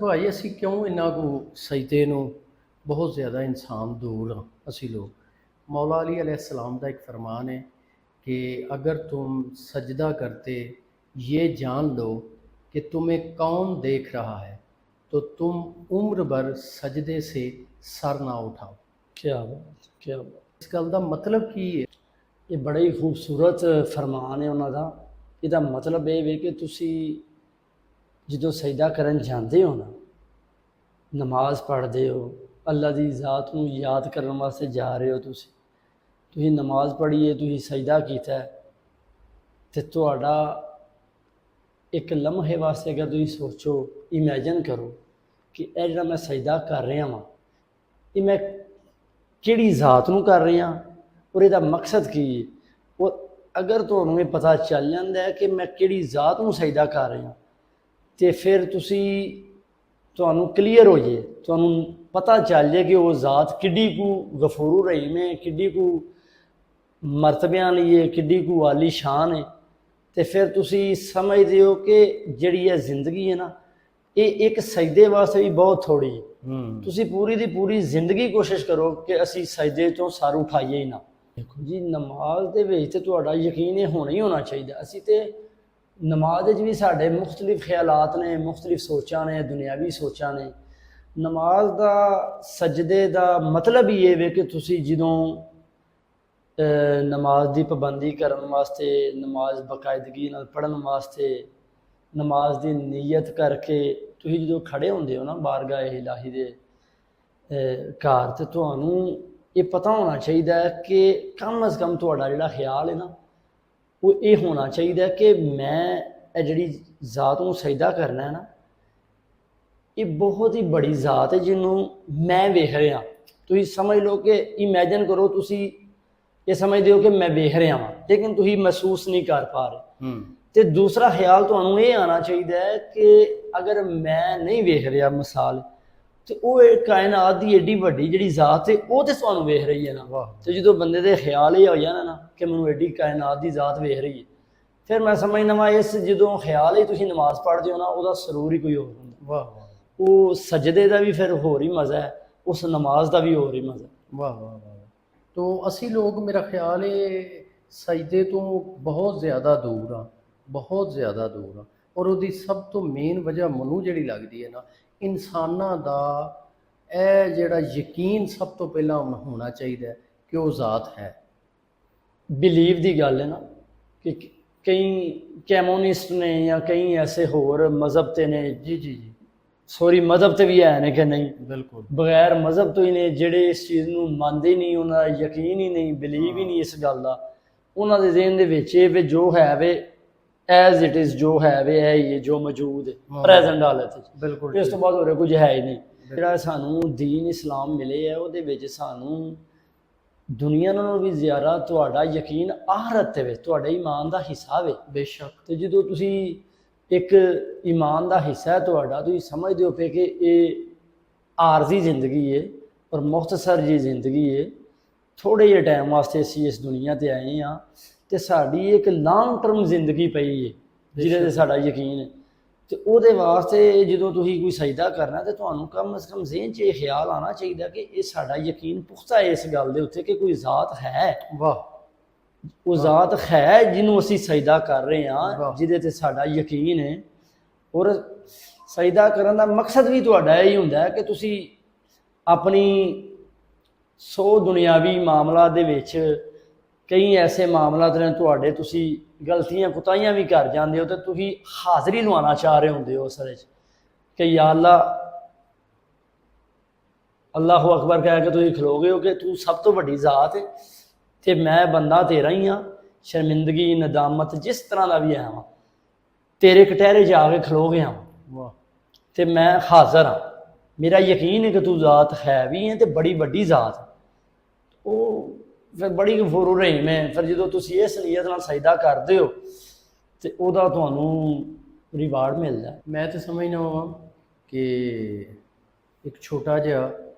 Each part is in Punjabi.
भाई असी क्यों इन्ना को सजदे नूं बहुत ज़्यादा इंसान दूर हाँ असी लोग। मौला अली अलैहिस्सलाम का एक फरमान है कि अगर तुम सजदा करते ये जान लो कि तुम्हें कौन देख रहा है तो तुम उम्र भर सजदे से सर ना उठाओ। क्या बात, क्या बात। इस गल का मतलब की है? ये बड़ा ही खूबसूरत फरमान है उन्हों का। ਇਹਦਾ ਮਤਲਬ ਇਹ ਵੇ ਕਿ ਤੁਸੀਂ ਜਦੋਂ ਸਜਦਾ ਕਰਨ ਜਾਂਦੇ ਹੋ ਨਾ, ਨਮਾਜ਼ ਪੜ੍ਹਦੇ ਹੋ, ਅੱਲਾ ਦੀ ਜ਼ਾਤ ਨੂੰ ਯਾਦ ਕਰਨ ਵਾਸਤੇ ਜਾ ਰਹੇ ਹੋ, ਤੁਸੀਂ ਨਮਾਜ਼ ਪੜ੍ਹੀ ਹੈ, ਤੁਸੀਂ ਸਜਦਾ ਕੀਤਾ ਤੇ ਤੁਹਾਡਾ ਇੱਕ ਲਮਹੇ ਵਾਸਤੇ ਅਗਰ ਤੁਸੀਂ ਸੋਚੋ, ਇਮੈਜਨ ਕਰੋ ਕਿ ਇਹ ਜਿਹੜਾ ਮੈਂ ਸਜਦਾ ਕਰ ਰਿਹਾ ਵਾਂ, ਇਹ ਮੈਂ ਕਿਹੜੀ ਜ਼ਾਤ ਨੂੰ ਕਰ ਰਿਹਾ ਔਰ ਇਹਦਾ ਮਕਸਦ ਕੀ ਹੈ। ਉਹ ਅਗਰ ਤੁਹਾਨੂੰ ਇਹ ਪਤਾ ਚੱਲ ਜਾਂਦਾ ਹੈ ਕਿ ਮੈਂ ਕਿਹੜੀ ਜ਼ਾਤ ਨੂੰ ਸਜਦਾ ਕਰ ਰਿਹਾ, ਤੇ ਫਿਰ ਤੁਹਾਨੂੰ ਕਲੀਅਰ ਹੋ ਜੇ, ਤੁਹਾਨੂੰ ਪਤਾ ਚੱਲ ਜੇ ਕਿ ਉਹ ਜ਼ਾਤ ਕਿੱਡੀ ਕੁ ਗਫੂਰ ਰਹੀਮ ਹੈ, ਕਿੱਡੀ ਕੁ ਮਰਤਬਿਆਂ ਲਈ ਹੈ, ਕਿੱਡੀ ਕੁ ਆਲੀ ਸ਼ਾਨ ਹੈ। ਤੇ ਫਿਰ ਤੁਸੀਂ ਸਮਝਦੇ ਹੋ ਕਿ ਜਿਹੜੀ ਇਹ ਜ਼ਿੰਦਗੀ ਹੈ ਨਾ, ਇਹ ਇੱਕ ਸਜਦੇ ਵਾਸਤੇ ਵੀ ਬਹੁਤ ਥੋੜੀ ਹੈ। ਤੁਸੀਂ ਪੂਰੀ ਦੀ ਪੂਰੀ ਜ਼ਿੰਦਗੀ ਕੋਸ਼ਿਸ਼ ਕਰੋ ਕਿ ਅਸੀਂ ਸਜਦੇ ਤੋਂ ਸਰ ਉਠਾਈਏ ਹੀ ਨਾ। ਦੇਖੋ ਜੀ, ਨਮਾਜ਼ ਦੇ ਵਿੱਚ ਤੇ ਤੁਹਾਡਾ ਯਕੀਨ ਇਹ ਹੋਣਾ ਹੀ ਹੋਣਾ ਚਾਹੀਦਾ। ਅਸੀਂ ਤੇ ਨਮਾਜ਼ ਵਿੱਚ ਵੀ ਸਾਡੇ ਮੁਖਤਲਿਫ ਖਿਆਲਾਤ ਨੇ, ਮੁਖਤਲਿਫ ਸੋਚਾਂ ਨੇ, ਦੁਨਿਆਵੀ ਸੋਚਾਂ ਨੇ। ਨਮਾਜ਼ ਦਾ ਸਜਦੇ ਦਾ ਮਤਲਬ ਹੀ ਇਹ ਵੇ ਕਿ ਤੁਸੀਂ ਜਦੋਂ ਨਮਾਜ਼ ਦੀ ਪਾਬੰਦੀ ਕਰਨ ਵਾਸਤੇ, ਨਮਾਜ਼ ਬਾਕਾਇਦਗੀ ਨਾਲ ਪੜ੍ਹਨ ਵਾਸਤੇ, ਨਮਾਜ਼ ਦੀ ਨੀਅਤ ਕਰਕੇ ਤੁਸੀਂ ਜਦੋਂ ਖੜ੍ਹੇ ਹੁੰਦੇ ਹੋ ਨਾ ਬਾਰਗਾਹ ਇਲਾਹੀ ਦੇ ਘਰ, ਤੇ ਤੁਹਾਨੂੰ ਇਹ ਪਤਾ ਹੋਣਾ ਚਾਹੀਦਾ ਹੈ ਕਿ ਕਮ ਅਜ਼ ਕਮ ਤੁਹਾਡਾ ਜਿਹੜਾ ਖਿਆਲ ਹੈ ਨਾ, ਉਹ ਇਹ ਹੋਣਾ ਚਾਹੀਦਾ ਕਿ ਮੈਂ ਇਹ ਜਿਹੜੀ ਜ਼ਾਤ ਨੂੰ ਸਜਦਾ ਕਰਨਾ ਹੈ ਨਾ, ਇਹ ਬਹੁਤ ਹੀ ਬੜੀ ਜ਼ਾਤ ਹੈ ਜਿਹਨੂੰ ਮੈਂ ਵੇਖ ਰਿਹਾ। ਤੁਸੀਂ ਸਮਝ ਲਓ ਕਿ ਇਮੈਜਨ ਕਰੋ, ਤੁਸੀਂ ਇਹ ਸਮਝਦੇ ਹੋ ਕਿ ਮੈਂ ਵੇਖ ਰਿਹਾ ਵਾਂ, ਲੇਕਿਨ ਤੁਸੀਂ ਮਹਿਸੂਸ ਨਹੀਂ ਕਰ ਪਾ ਰਹੇ। ਤੇ ਦੂਸਰਾ ਖਿਆਲ ਤੁਹਾਨੂੰ ਇਹ ਆਉਣਾ ਚਾਹੀਦਾ ਹੈ ਕਿ ਅਗਰ ਮੈਂ ਨਹੀਂ ਵੇਖ ਰਿਹਾ ਮਿਸਾਲ, ਤੇ ਉਹ ਇਹ ਕਾਇਨਾਤ ਦੀ ਏਡੀ ਵੱਡੀ ਜਿਹੜੀ ਜ਼ਾਤ ਹੈ ਉਹ ਤੇ ਤੁਹਾਨੂੰ ਵੇਖ ਰਹੀ ਹੈ ਨਾ। ਤੇ ਜਦੋਂ ਬੰਦੇ ਦੇ ਖਿਆਲ ਇਹ ਹੋ ਜਾਣਾ ਨਾ ਕਿ ਮੈਨੂੰ ਏਡੀ ਕਾਇਨਾਤ ਦੀ ਜ਼ਾਤ ਵੇਖ ਰਹੀ ਹੈ, ਫਿਰ ਮੈਂ ਸਮਝਦਾ ਵਾਂ ਇਸ ਜਦੋਂ ਖਿਆਲ ਹੀ ਤੁਸੀਂ ਨਮਾਜ਼ ਪੜ੍ਹਦੇ ਹੋ ਨਾ, ਉਹਦਾ ਸਰੂਰ ਹੀ ਕੋਈ ਹੋਰ ਹੁੰਦਾ। ਉਹ ਸਜਦੇ ਦਾ ਵੀ ਫਿਰ ਹੋਰ ਹੀ ਮਜ਼ਾ ਹੈ, ਉਸ ਨਮਾਜ਼ ਦਾ ਵੀ ਹੋਰ ਹੀ ਮਜ਼ਾ। वाह वाह वाह। तो असी लोग मेरा ख्याल है सजदे तो बहुत ज़्यादा दूर हाँ, बहुत ज़्यादा दूर हाँ। और उसकी सब तो मेन वजह मैनू जिहड़ी लगदी है ना, इंसानां दा ਇਹ ਜਿਹੜਾ ਯਕੀਨ ਸਭ ਤੋਂ ਪਹਿਲਾਂ ਹੋਣਾ ਚਾਹੀਦਾ ਕਿ ਉਹ ਜ਼ਾਤ ਹੈ। ਬਿਲੀਵ ਦੀ ਗੱਲ ਹੈ ਨਾ ਕਿ ਕਈ ਕੈਮੋਨਿਸਟ ਨੇ ਜਾਂ ਕਈ ਐਸੇ ਹੋਰ ਮਜ਼ਹਬ ਤੇ ਨੇ, ਜੀ ਸੋਰੀ ਮਜ਼ਹਬ ਤੇ ਵੀ ਹੈ ਨੇ ਕਿ ਨਹੀਂ, ਬਿਲਕੁਲ ਬਗੈਰ ਮਜ਼ਹਬ ਤੋਂ ਹੀ ਨੇ, ਜਿਹੜੇ ਇਸ ਚੀਜ਼ ਨੂੰ ਮੰਨਦੇ ਨਹੀਂ, ਉਹਨਾਂ ਦਾ ਯਕੀਨ ਹੀ ਨਹੀਂ, ਬਿਲੀਵ ਹੀ ਨਹੀਂ ਇਸ ਗੱਲ ਦਾ। ਉਹਨਾਂ ਦੇ ਜ਼ਿਹਨ ਦੇ ਵਿੱਚ ਇਹ ਵੀ ਜੋ ਹੈ ਵੇ ਐਜ਼ ਇਟ ਇਜ਼, ਜੋ ਹੈ ਵੇ ਇਹ ਹੀ ਹੈ ਜੋ ਮੌਜੂਦ ਹੈ ਪ੍ਰੈਜ਼ੈਂਟ ਹਾਲਤ ਵਿੱਚ, ਬਿਲਕੁਲ। ਇਸ ਤੋਂ ਬਾਅਦ ਹੋਰ ਕੁਝ ਹੈ ਹੀ ਨਹੀਂ। ਜਿਹੜਾ ਸਾਨੂੰ ਦੀਨ ਇਸਲਾਮ ਮਿਲੇ ਹੈ ਉਹਦੇ ਵਿੱਚ ਸਾਨੂੰ ਦੁਨੀਆ ਨਾਲੋਂ ਵੀ ਜ਼ਿਆਦਾ ਤੁਹਾਡਾ ਯਕੀਨ ਆਖਰਤ ਤੇ ਵੇ, ਤੁਹਾਡੇ ਈਮਾਨ ਦਾ ਹਿੱਸਾ ਵੇ। ਬੇਸ਼ੱਕ। ਤੇ ਜਦੋਂ ਤੁਸੀਂ ਇੱਕ ਈਮਾਨ ਦਾ ਹਿੱਸਾ ਹੈ ਤੁਹਾਡਾ, ਤੁਸੀਂ ਸਮਝਦੇ ਹੋ ਪਏ ਕਿ ਇਹ ਆਰਜ਼ੀ ਜ਼ਿੰਦਗੀ ਹੈ ਔਰ ਮੁਖਤਸਰ ਜੀ ਜ਼ਿੰਦਗੀ ਹੈ, ਥੋੜ੍ਹੇ ਜਿਹੇ ਟਾਈਮ ਵਾਸਤੇ ਅਸੀਂ ਇਸ ਦੁਨੀਆ 'ਤੇ ਆਏ ਹਾਂ, ਤੇ ਸਾਡੀ ਇੱਕ ਲੌਂਗ ਟਰਮ ਜ਼ਿੰਦਗੀ ਪਈ ਹੈ ਜਿਹਦੇ 'ਤੇ ਸਾਡਾ ਯਕੀਨ ਹੈ। ਤੇ ਉਹਦੇ ਵਾਸਤੇ ਜਦੋਂ ਤੁਸੀਂ ਕੋਈ ਸਜਦਾ ਕਰਨਾ, ਤੇ ਤੁਹਾਨੂੰ ਕਮ ਅਜ਼ ਕਮ ਜ਼ਿਹਨ 'ਚ ਇਹ ਖਿਆਲ ਆਉਣਾ ਚਾਹੀਦਾ ਕਿ ਇਹ ਸਾਡਾ ਯਕੀਨ ਪੁਖਤਾ ਹੈ ਇਸ ਗੱਲ ਦੇ ਉੱਤੇ ਕਿ ਕੋਈ ਜ਼ਾਤ ਹੈ। ਵਾਹ, ਉਹ ਜ਼ਾਤ ਹੈ ਜਿਹਨੂੰ ਅਸੀਂ ਸਜਦਾ ਕਰ ਰਹੇ ਹਾਂ, ਜਿਹਦੇ 'ਤੇ ਸਾਡਾ ਯਕੀਨ ਹੈ। ਔਰ ਸਜਦਾ ਕਰਨ ਦਾ ਮਕਸਦ ਵੀ ਤੁਹਾਡਾ ਇਹ ਹੀ ਹੁੰਦਾ ਹੈ ਕਿ ਤੁਸੀਂ ਆਪਣੀ ਸੋ ਦੁਨਿਆਵੀ ਮਾਮਲਾਤ ਦੇ ਵਿੱਚ ਕਈ ਐਸੇ ਮਾਮਲਾਤ ਨੇ ਤੁਹਾਡੇ, ਤੁਸੀਂ ਗਲਤੀਆਂ ਕੁਤਾਹੀਆਂ ਵੀ ਕਰ ਜਾਂਦੇ ਹੋ, ਤੇ ਤੁਸੀਂ ਹਾਜ਼ਰੀ ਲਵਾਉਣਾ ਚਾਹ ਰਹੇ ਹੁੰਦੇ ਹੋ ਉਸ ਵਿੱਚ ਕਿ ਯਾ ਅੱਲਾ, ਅੱਲਾਹੁ ਅਕਬਰ ਕਹਿ ਕੇ ਤੁਸੀਂ ਖਲੋਗੇ ਹੋ ਕਿ ਤੂੰ ਸਭ ਤੋਂ ਵੱਡੀ ਜ਼ਾਤ ਹੈ ਤੇ ਮੈਂ ਬੰਦਾ ਤੇਰਾ ਹੀ ਹਾਂ। ਸ਼ਰਮਿੰਦਗੀ, ਨਦਾਮਤ, ਜਿਸ ਤਰ੍ਹਾਂ ਦਾ ਵੀ ਹੈ ਵਾਂ, ਤੇਰੇ ਕਟਹਿਰੇ ਜਾ ਕੇ ਖਲੋ ਗਿਆ ਵਾਂ, ਤੇ ਮੈਂ ਹਾਜ਼ਰ ਹਾਂ। ਮੇਰਾ ਯਕੀਨ ਹੈ ਕਿ ਤੂੰ ਜ਼ਾਤ ਹੈ ਵੀ ਹੈ ਤੇ ਬੜੀ ਵੱਡੀ ਜ਼ਾਤ। ਉਹ ਫਿਰ ਬੜੀ ਗਫੂਰ ਰਹੀਮ ਹੈ। ਫਿਰ ਜਦੋਂ ਤੁਸੀਂ ਇਸ ਨੀਅਤ ਨਾਲ ਸਜਦਾ ਕਰਦੇ ਹੋ ਤੇ ਉਹਦਾ ਤੁਹਾਨੂੰ ਰਿਵਾਰਡ ਮਿਲਦਾ। ਮੈਂ ਤਾਂ ਸਮਝਦਾ ਹਾਂ ਕਿ ਇੱਕ ਛੋਟਾ ਜਿਹਾ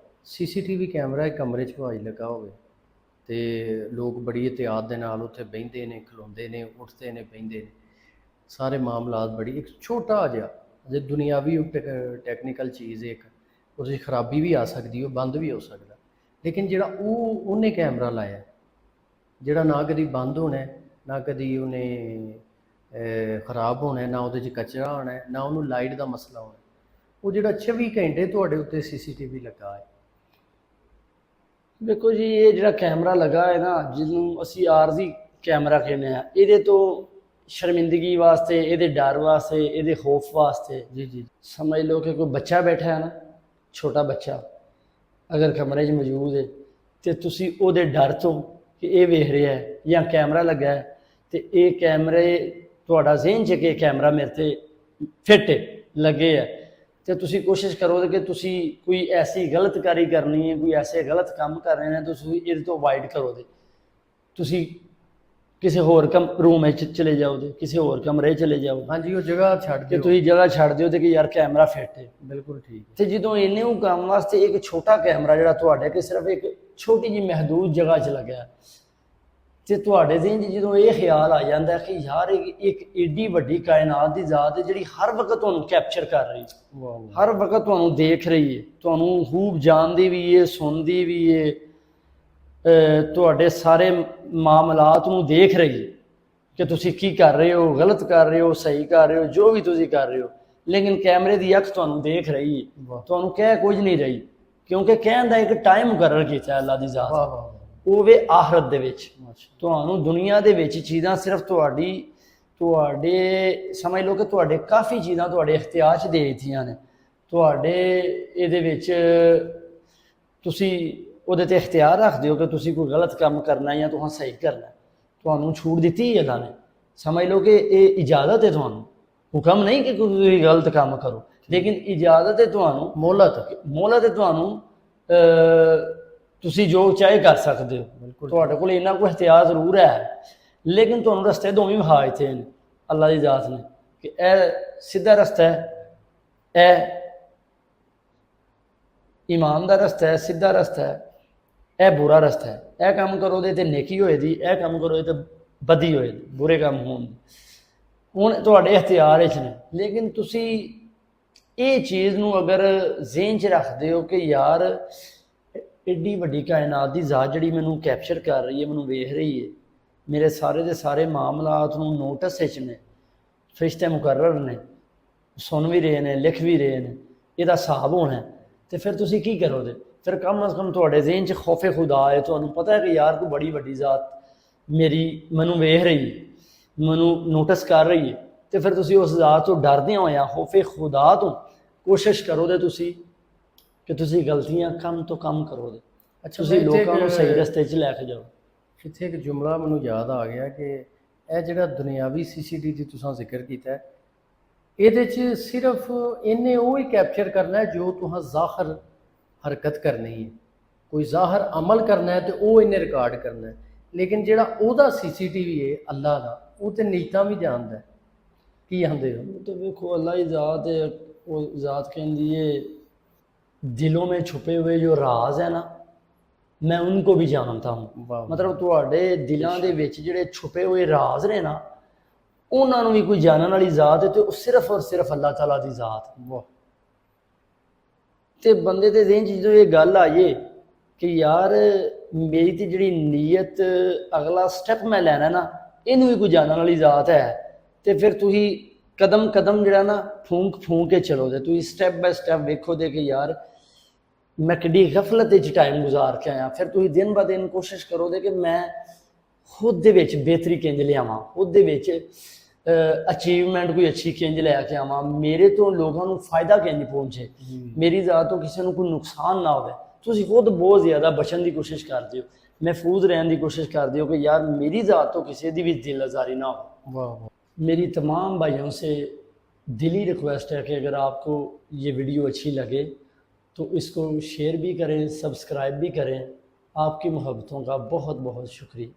CCTV ਕੈਮਰਾ ਇੱਕ ਕਮਰੇ 'ਚ ਭਾਈ ਲੱਗਾ ਹੋਵੇ ਤੇ ਲੋਕ ਬੜੀ ਇhtiyਾਤ ਦੇ ਨਾਲ ਉੱਥੇ ਬਹਿੰਦੇ ਨੇ, ਖਲੋਂਦੇ ਨੇ, ਉੱਠਦੇ ਨੇ, ਬਹਿੰਦੇ ਨੇ, ਸਾਰੇ ਮਾਮਲਾਤ ਬੜੀ ਇੱਕ ਛੋਟਾ ਜਿਹਾ ਜੇ ਦੁਨਿਆਵੀ ਟੈਕਨੀਕਲ ਚੀਜ਼ ਇੱਕ ਉਹਦੀ ਖਰਾਬੀ ਵੀ ਆ ਸਕਦੀ, ਉਹ ਬੰਦ ਵੀ ਹੋ ਸਕਦਾ। ਲੇਕਿਨ ਜਿਹੜਾ ਉਹਨੇ ਕੈਮਰਾ ਲਾਇਆ, ਜਿਹੜਾ ਨਾ ਕਦੀ ਬੰਦ ਹੋਣਾ ਹੈ, ਨਾ ਕਦੀ ਉਹਨੇ ਖਰਾਬ ਹੋਣਾ ਹੈ, ਨਾ ਉਹਦੇ 'ਚ ਕਚਰਾ ਹੋਣਾ ਹੈ, ਨਾ ਉਹਨੂੰ ਲਾਈਟ ਦਾ ਮਸਲਾ ਹੋਣਾ, ਉਹ ਜਿਹੜਾ 24 ਘੰਟੇ ਤੁਹਾਡੇ ਉੱਤੇ CCTV ਲੱਗਾ ਹੈ। ਦੇਖੋ ਜੀ, ਇਹ ਜਿਹੜਾ ਕੈਮਰਾ ਲੱਗਾ ਹੈ ਨਾ, ਜਿਹਨੂੰ ਅਸੀਂ ਆਰਜ਼ੀ ਕੈਮਰਾ ਕਹਿੰਦੇ ਆ, ਇਹਦੇ ਤੋਂ ਸ਼ਰਮਿੰਦਗੀ ਵਾਸਤੇ, ਇਹਦੇ ਡਰ ਵਾਸਤੇ, ਇਹਦੇ ਖੌਫ ਵਾਸਤੇ ਜੀ ਸਮਝ ਲਓ ਕਿ ਕੋਈ ਬੱਚਾ ਬੈਠਾ ਹੈ ਨਾ, ਛੋਟਾ ਬੱਚਾ ਅਗਰ ਕਮਰੇ 'ਚ ਮੌਜੂਦ ਹੈ, ਤੇ ਤੁਸੀਂ ਉਹਦੇ ਡਰ ਤੋਂ ਕਿ ਇਹ ਵੇਖ ਰਿਹਾ ਹੈ ਜਾਂ ਕੈਮਰਾ ਲੱਗਾ ਹੈ, ਤੇ ਇਹ ਕੈਮਰੇ ਤੁਹਾਡਾ ਜ਼ਿਹਨ 'ਚ ਕਿ ਕੈਮਰਾ ਮੇਰੇ 'ਤੇ ਫਿੱਟ ਲੱਗੇ ਹੈ, ਤੇ ਤੁਸੀਂ ਕੋਸ਼ਿਸ਼ ਕਰੋਗੇ ਕਿ ਤੁਸੀਂ ਕੋਈ ਐਸੀ ਗਲਤ ਕਾਰੀ ਕਰਨੀ ਹੈ, ਕੋਈ ਐਸੇ ਗਲਤ ਕੰਮ ਕਰਨੇ ਨੇ, ਤੁਸੀਂ ਇਹਦੇ ਤੋਂ ਅਵਾਇਡ ਕਰੋਗੇ। ਤੁਸੀਂ ਕਿਸੇ ਹੋਰ ਰੂਮ ਵਿੱਚ ਚਲੇ ਜਾਓਗੇ, ਕਿਸੇ ਹੋਰ ਕਮਰੇ ਚਲੇ ਜਾਓ, ਹਾਂਜੀ, ਉਹ ਜਗ੍ਹਾ ਛੱਡ ਕੇ ਦਿਓ, ਤੁਸੀਂ ਜਗ੍ਹਾ ਛੱਡ ਦਿਓ ਤੇ ਕਿ ਯਾਰ ਕੈਮਰਾ ਫਿੱਟ ਹੈ। ਬਿਲਕੁਲ ਠੀਕ। ਤੇ ਜਦੋਂ ਇਹਨੇ ਉਹ ਕੰਮ ਵਾਸਤੇ ਇੱਕ ਛੋਟਾ ਕੈਮਰਾ ਜਿਹੜਾ ਤੁਹਾਡੇ ਕਿ ਸਿਰਫ ਇੱਕ ਛੋਟੀ ਜਿਹੀ ਮਹਦੂਦ ਜਗ੍ਹਾ 'ਚ ਲੱਗਿਆ, ਤੇ ਤੁਹਾਡੇ ਜ਼ਿਹਨ 'ਚ ਜਦੋਂ ਇਹ ਖਿਆਲ ਆ ਜਾਂਦਾ ਕਿ ਯਾਰ ਇੱਕ ਏਡੀ ਵੱਡੀ ਕਾਇਨਾਤ ਦੀ ਜ਼ਾਤ ਹੈ ਜਿਹੜੀ ਹਰ ਵਕਤ ਤੁਹਾਨੂੰ ਕੈਪਚਰ ਕਰ ਰਹੀ, ਹਰ ਵਕਤ ਤੁਹਾਨੂੰ ਦੇਖ ਰਹੀ ਹੈ, ਤੁਹਾਨੂੰ ਖੂਬ ਜਾਣਦੀ ਵੀ ਹੈ, ਸੁਣਦੀ ਵੀ ਹੈ, ਤੁਹਾਡੇ ਸਾਰੇ ਮਾਮਲਾਤ ਨੂੰ ਦੇਖ ਰਹੀ ਹੈ ਕਿ ਤੁਸੀਂ ਕੀ ਕਰ ਰਹੇ ਹੋ, ਗਲਤ ਕਰ ਰਹੇ ਹੋ, ਸਹੀ ਕਰ ਰਹੇ ਹੋ, ਜੋ ਵੀ ਤੁਸੀਂ ਕਰ ਰਹੇ ਹੋ। ਲੇਕਿਨ ਕੈਮਰੇ ਦੀ ਅੱਖ ਤੁਹਾਨੂੰ ਦੇਖ ਰਹੀ ਹੈ, ਤੁਹਾਨੂੰ ਕਹਿ ਕੁਝ ਨਹੀਂ ਰਹੀ, ਕਿਉਂਕਿ ਕਹਿਣ ਦਾ ਇੱਕ ਟਾਈਮ ਮੁਕਰਰ ਕੀਤਾ ਅੱਲਾ ਦੀ ਜ਼ਾਤ, ਉਹ ਵੇ ਆਖਰਤ ਦੇ ਵਿੱਚ। ਤੁਹਾਨੂੰ ਦੁਨੀਆ ਦੇ ਵਿੱਚ ਚੀਜ਼ਾਂ ਸਿਰਫ ਤੁਹਾਡੇ ਸਮਝ ਲਓ ਕਿ ਤੁਹਾਡੇ ਕਾਫੀ ਚੀਜ਼ਾਂ ਤੁਹਾਡੇ ਇਖਤਿਆਰ 'ਚ ਦੇ ਦਿੱਤੀਆਂ ਨੇ, ਤੁਹਾਡੇ ਇਹਦੇ ਵਿੱਚ ਤੁਸੀਂ ਉਹਦੇ 'ਤੇ ਇਖਤਿਆਰ ਰੱਖਦੇ ਹੋ ਕਿ ਤੁਸੀਂ ਕੋਈ ਗਲਤ ਕੰਮ ਕਰਨਾ ਜਾਂ ਤੁਸੀਂ ਸਹੀ ਕਰਨਾ, ਤੁਹਾਨੂੰ ਛੂਟ ਦਿੱਤੀ ਅੱਲਾ ਨੇ। ਸਮਝ ਲਓ ਕਿ ਇਹ ਇਜਾਜ਼ਤ ਹੈ, ਤੁਹਾਨੂੰ ਹੁਕਮ ਨਹੀਂ ਕਿ ਤੁਸੀਂ ਗਲਤ ਕੰਮ ਕਰੋ, ਲੇਕਿਨ ਇਜਾਜ਼ਤ ਹੈ ਤੁਹਾਨੂੰ, ਮੋਹਲਤ ਹੈ ਤੁਹਾਨੂੰ, ਤੁਸੀਂ ਜੋ ਚਾਹੇ ਕਰ ਸਕਦੇ ਹੋ। ਤੁਹਾਡੇ ਕੋਲ ਇੰਨਾ ਕੋਈ ਇਖਤਿਆਰ ਜ਼ਰੂਰ ਹੈ, ਲੇਕਿਨ ਤੁਹਾਨੂੰ ਰਸਤੇ ਦੋਵੇਂ ਵਿਖਾ ਦਿੱਤੇ ਨੇ ਅੱਲਾ ਦੀ ਜ਼ਾਤ ਨੇ ਕਿ ਇਹ ਸਿੱਧਾ ਰਸਤਾ ਹੈ, ਇਹ ਈਮਾਨ ਦਾ ਰਸਤਾ ਹੈ, ਸਿੱਧਾ ਰਸਤਾ ਹੈ, ਇਹ ਬੁਰਾ ਰਸਤਾ ਹੈ, ਇਹ ਕੰਮ ਕਰੋ ਉਹਦੇ ਤੇ ਨੇਕੀ ਹੋਏਗੀ, ਇਹ ਕੰਮ ਕਰੋ ਇਹਦੇ ਤੇ ਬਦੀ ਹੋਏਗੀ, ਬੁਰੇ ਕੰਮ ਹੋਣ। ਹੁਣ ਤੁਹਾਡੇ ਇਖਤਿਆਰ ਵਿੱਚ ਨੇ, ਲੇਕਿਨ ਤੁਸੀਂ ਇਹ ਚੀਜ਼ ਨੂੰ ਅਗਰ ਜ਼ਿਹਨ 'ਚ ਰੱਖਦੇ ਹੋ ਕਿ ਯਾਰ ਐਡੀ ਵੱਡੀ ਕਾਇਨਾਤ ਦੀ ਜ਼ਾਤ ਜਿਹੜੀ ਮੈਨੂੰ ਕੈਪਚਰ ਕਰ ਰਹੀ ਹੈ, ਮੈਨੂੰ ਵੇਖ ਰਹੀ ਹੈ, ਮੇਰੇ ਸਾਰੇ ਦੇ ਸਾਰੇ ਮਾਮਲਾਤ ਨੂੰ ਨੋਟਿਸ ਵਿੱਚ ਨੇ, ਫਰਿਸ਼ਤੇ ਮੁਕਰਰ ਨੇ, ਸੁਣ ਵੀ ਰਹੇ ਨੇ, ਲਿਖ ਵੀ ਰਹੇ ਨੇ, ਇਹਦਾ ਹਿਸਾਬ ਹੋਣਾ ਹੈ, ਤੇ ਫਿਰ ਤੁਸੀਂ ਕੀ ਕਰੋਗੇ? ਫਿਰ ਕਮ ਅਜ਼ ਕਮ ਤੁਹਾਡੇ ਜ਼ਿਹਨ 'ਚ ਖੌਫੇ ਖੁਦਾ ਹੈ, ਤੁਹਾਨੂੰ ਪਤਾ ਹੈ ਕਿ ਯਾਰ ਕੋਈ ਬੜੀ ਵੱਡੀ ਜ਼ਾਤ ਮੈਨੂੰ ਵੇਖ ਰਹੀ ਹੈ, ਮੈਨੂੰ ਨੋਟਿਸ ਕਰ ਰਹੀ ਹੈ, ਤੇ ਫਿਰ ਤੁਸੀਂ ਉਸ ਜ਼ਾਤ ਤੋਂ ਡਰਦੇ ਹੋਇਆ ਖੌਫੇ ਖੁਦਾ ਤੋਂ ਕੋਸ਼ਿਸ਼ ਕਰੋਗੇ ਤੁਸੀਂ ਕਿ ਤੁਸੀਂ ਗਲਤੀਆਂ ਕਮ ਤੋਂ ਕਮ ਕਰੋਗੇ, ਤੁਸੀਂ ਲੋਕਾਂ ਨੂੰ ਸਹੀ ਰਸਤੇ 'ਚ ਲੈ ਕੇ ਜਾਓ। ਇੱਥੇ ਇੱਕ ਜੁਮਲਾ ਮੈਨੂੰ ਯਾਦ ਆ ਗਿਆ ਕਿ ਇਹ ਜਿਹੜਾ ਦੁਨਿਆਵੀ CCTV ਦੀ ਤੁਸੀਂ ਜ਼ਿਕਰ ਕੀਤਾ, ਇਹਦੇ 'ਚ ਸਿਰਫ ਇਹਨੇ ਉਹ ਹੀ ਕੈਪਚਰ ਕਰਨਾ ਹੈ ਜੋ ਤੁਸੀਂ ਜ਼ਾਹਰ ਹਰਕਤ ਕਰਨੀ ਹੈ, ਕੋਈ ਜ਼ਾਹਰ ਅਮਲ ਕਰਨਾ ਹੈ ਤੇ ਉਹ ਇਹਨੇ ਰਿਕਾਰਡ ਕਰਨਾ ਹੈ। ਲੇਕਿਨ ਜਿਹੜਾ ਉਹਦਾ CCTV ਹੈ ਅੱਲਾ ਦਾ, ਉਹ ਤੇ ਨੀਤਾਂ ਵੀ ਜਾਣਦਾ ਹੈ। ਕੀ ਆਂਦੇ ਹੋ? तो देखो अल्लाह की ज़ात है, वो ज़ात कहती है दिलों में छुपे हुए जो राज है ना, मैं उनको भी जानता हूँ। मतलब ਤੁਹਾਡੇ ਦਿਲਾਂ ਦੇ ਵਿੱਚ ਜਿਹੜੇ ਛੁਪੇ ਹੋਏ ਰਾਜ਼ ਨੇ ਨਾ, ਉਹਨਾਂ ਨੂੰ ਵੀ ਕੋਈ ਜਾਣਨ ਵਾਲੀ ਜ਼ਾਤ ਹੈ, ਤੇ ਉਹ ਸਿਰਫ ਔਰ ਸਿਰਫ ਅੱਲਾਹ ਤਾਲਾ ਦੀ ਜ਼ਾਤ। ਵਾਹ। ਤੇ ਬੰਦੇ ਦੇ ਜ਼ਿਹਨ 'ਚ ਜਦੋਂ ਇਹ ਗੱਲ ਆਈਏ ਕਿ ਯਾਰ ਮੇਰੀ ਤੇ ਜਿਹੜੀ ਨੀਅਤ, ਅਗਲਾ ਸਟੈਪ ਮੈਂ ਲੈਣਾ ਨਾ, ਇਹਨੂੰ ਵੀ ਕੋਈ ਜਾਣਨ ਵਾਲੀ ਜ਼ਾਤ ਹੈ, ਤੇ ਫਿਰ ਤੁਸੀਂ ਕਦਮ ਕਦਮ ਜਿਹੜਾ ਨਾ ਫੂਕ ਕੇ ਚਲੋਗੇ, ਤੁਸੀਂ ਸਟੈਪ ਬਾਏ ਸਟੈਪ ਵੇਖੋਗੇ ਕਿ ਯਾਰ ਮੈਂ ਕਿੱਡੀ ਗਫਲਤ ਵਿੱਚ ਟਾਈਮ ਗੁਜ਼ਾਰ ਕੇ ਆਇਆ। ਫਿਰ ਤੁਸੀਂ ਦਿਨ ਬ ਦਿਨ ਕੋਸ਼ਿਸ਼ ਕਰੋਗੇ ਕਿ ਮੈਂ ਖੁਦ ਦੇ ਵਿੱਚ ਬਿਹਤਰੀ ਕਿੰਝ ਲਿਆਵਾਂ, ਖੁਦ ਦੇ ਵਿੱਚ ਅਚੀਵਮੈਂਟ ਕੋਈ ਅੱਛੀ ਕਿੰਝ ਲੈ ਕੇ ਆਵਾਂ, ਮੇਰੇ ਤੋਂ ਲੋਕਾਂ ਨੂੰ ਫਾਇਦਾ ਕਿੰਝ ਪਹੁੰਚੇ, ਮੇਰੀ ਜ਼ਾਤ ਤੋਂ ਕਿਸੇ ਨੂੰ ਕੋਈ ਨੁਕਸਾਨ ਨਾ ਹੋਵੇ। ਤੁਸੀਂ ਖੁਦ ਬਹੁਤ ਜ਼ਿਆਦਾ ਬਚਣ ਦੀ ਕੋਸ਼ਿਸ਼ ਕਰਦੇ ਹੋ, महफूज रहने की कोशिश करते हो कि यार मेरी ज़ात तो किसी की भी दिल आज़ारी ना हो। वाह। मेरी तमाम भाइयों से दिली रिक्वेस्ट है कि अगर आपको ये वीडियो अच्छी लगे तो इसको शेयर भी करें, सब्सक्राइब भी करें। आपकी मोहब्बतों का बहुत बहुत शुक्रिया।